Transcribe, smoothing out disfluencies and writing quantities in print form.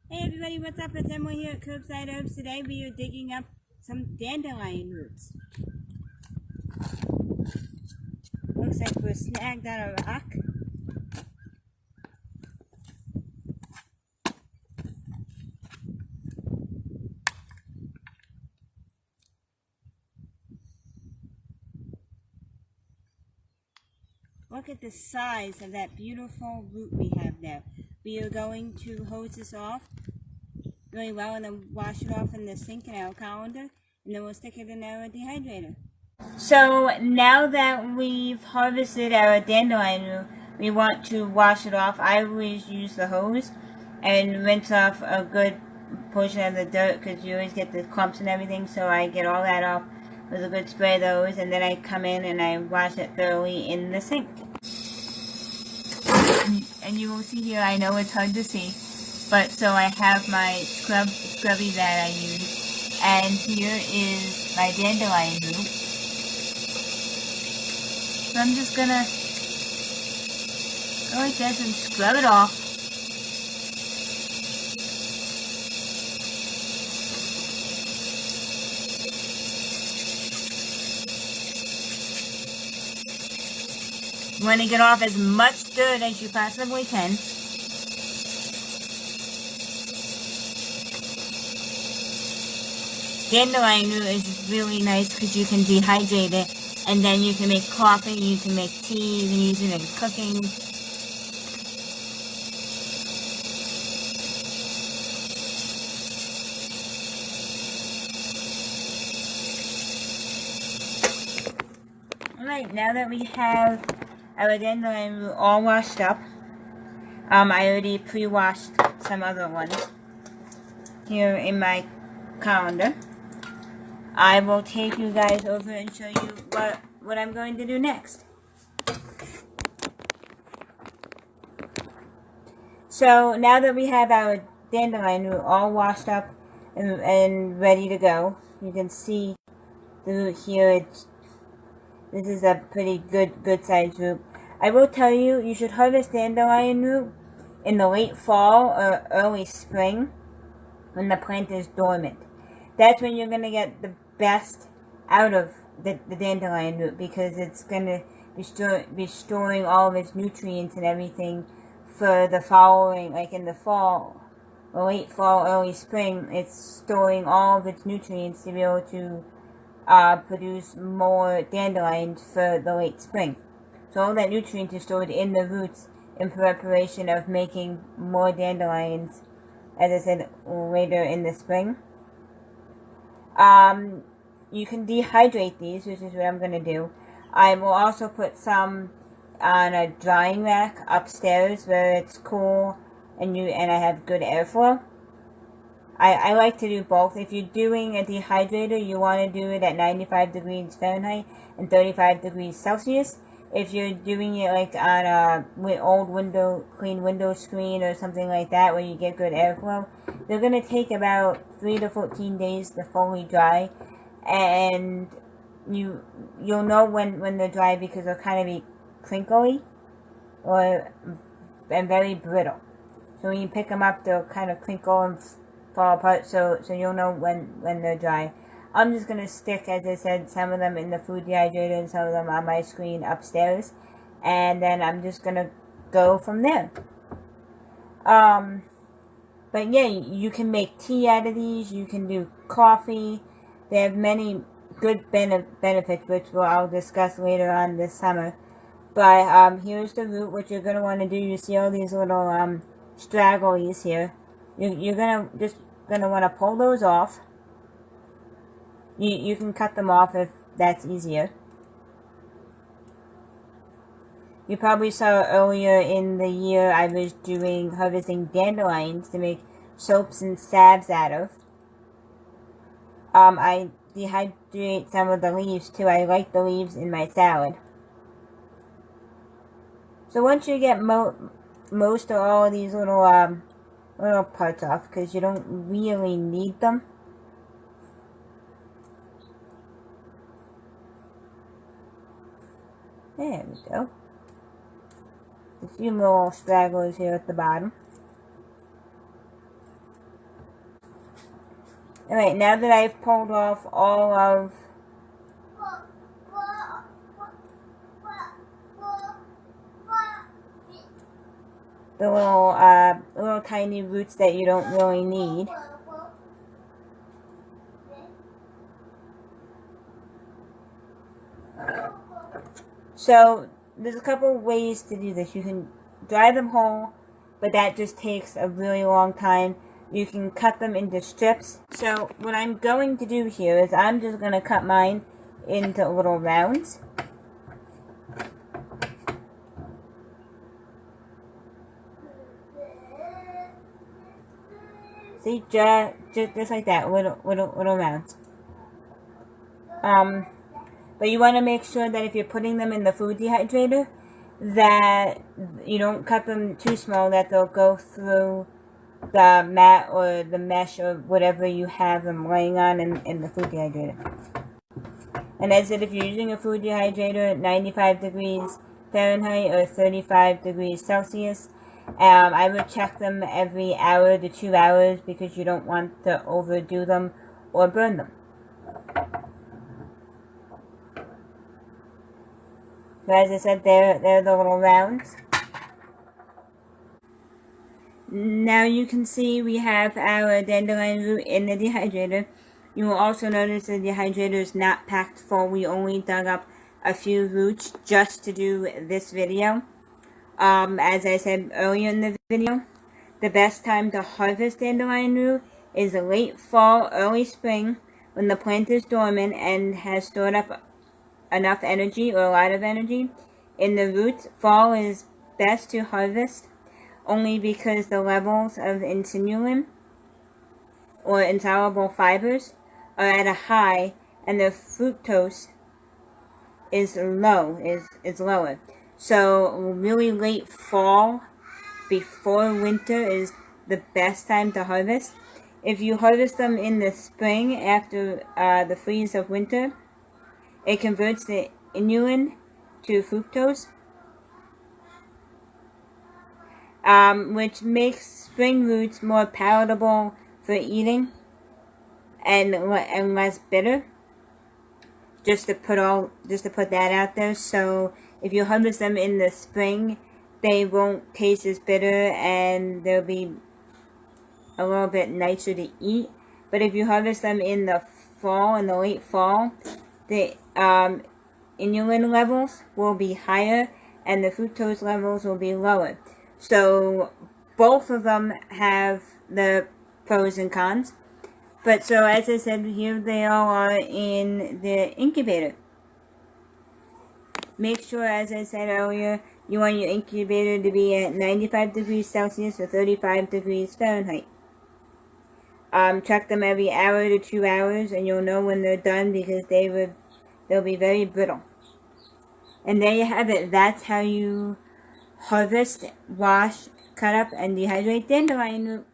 Hey everybody, what's up? It's Emily here at Curbside Herbs. Today we are digging up some dandelion roots. Looks like we're snagged on a rock. Look at the size of that beautiful root we have there. We are going to hose this off really well and then wash it off in the sink in our colander, and then we'll stick it in our dehydrator. So now that we've harvested our dandelion root, we want to wash it off. I always use the hose and rinse off a good portion of the dirt because you always get the clumps and everything, so I get all that off with a good spray of those, and then I come in and I wash it thoroughly in the sink. And you will see here, I know it's hard to see, but so I have my scrubby that I use, and here is my dandelion root. So I'm just gonna go like this and scrub it off. You want to get off as much dirt as you possibly can. Dandelion root is really nice because you can dehydrate it, and then you can make coffee, you can make tea, you can use it in cooking. Alright, now that we have our dandelion root all washed up, I already pre-washed some other ones here in my colander. I will take you guys over and show you what I'm going to do next. So now that we have our dandelion root all washed up and ready to go, you can see the root here. This is a pretty good sized root. I will tell you, you should harvest dandelion root in the late fall or early spring when the plant is dormant. That's when you're going to get the best out of the dandelion root, because it's going to be storing all of its nutrients and everything for the following, like in the fall, or late fall, early spring. It's storing all of its nutrients to be able to produce more dandelions for the late spring. So all that nutrient is stored in the roots in preparation of making more dandelions, as I said, later in the spring. You can dehydrate these, which is what I'm going to do. I will also put some on a drying rack upstairs where it's cool and I have good airflow. I like to do both. If you're doing a dehydrator, you want to do it at 95 degrees Fahrenheit and 35 degrees Celsius. If you're doing it like on a old clean window screen or something like that where you get good airflow, they're going to take about 3 to 14 days to fully dry, and you'll know when they're dry because they'll kind of be crinkly and very brittle. So when you pick them up, they'll kind of crinkle and fall apart, so you'll know when they're dry. I'm just going to stick, as I said, some of them in the food dehydrator and some of them on my screen upstairs, and then I'm just going to go from there. But yeah, you can make tea out of these, you can do coffee. They have many good benefits, which I'll discuss later on this summer. But here's the root. What you're going to want to do, you see all these little stragglies here. You're going to want to pull those off. You can cut them off if that's easier. You probably saw earlier in the year I was harvesting dandelions to make soaps and salves out of. I dehydrate some of the leaves too. I like the leaves in my salad. So once you get most or all of these little parts off, because you don't really need them, there we go. A few more stragglers here at the bottom. Alright, now that I've pulled off all of the little tiny roots that you don't really need, so there's a couple ways to do this. You can dry them whole, but that just takes a really long time. You can cut them into strips. So what I'm going to do here is I'm just going to cut mine into little rounds. See, just like that, little rounds. But you want to make sure that if you're putting them in the food dehydrator, that you don't cut them too small, that they'll go through the mat or the mesh or whatever you have them laying on in the food dehydrator. And as I said, if you're using a food dehydrator at 95 degrees Fahrenheit or 35 degrees Celsius, I would check them every hour to 2 hours because you don't want to overdo them or burn them. So as I said, they're the little rounds. Now you can see we have our dandelion root in the dehydrator. You will also notice the dehydrator is not packed full. We only dug up a few roots just to do this video. As I said earlier in the video, the best time to harvest dandelion root is late fall, early spring, when the plant is dormant and has stored up enough energy or a lot of energy in the roots. Fall is best to harvest only because the levels of inulin or insoluble fibers are at a high and the fructose is lower. So really late fall before winter is the best time to harvest. If you harvest them in the spring after the freeze of winter, it converts the inulin to fructose, which makes spring roots more palatable for eating and less bitter. Just to put that out there. So if you harvest them in the spring, they won't taste as bitter and they'll be a little bit nicer to eat. But if you harvest them in the fall, in the late fall, the inulin levels will be higher and the fructose levels will be lower. So both of them have the pros and cons. But so as I said, here they all are in the incubator. Make sure, as I said earlier, you want your incubator to be at 95 degrees Celsius or 35 degrees Fahrenheit. Check them every hour to 2 hours and you'll know when they're done because they'll be very brittle. And there you have it. That's how you harvest, wash, cut up, and dehydrate dandelion root.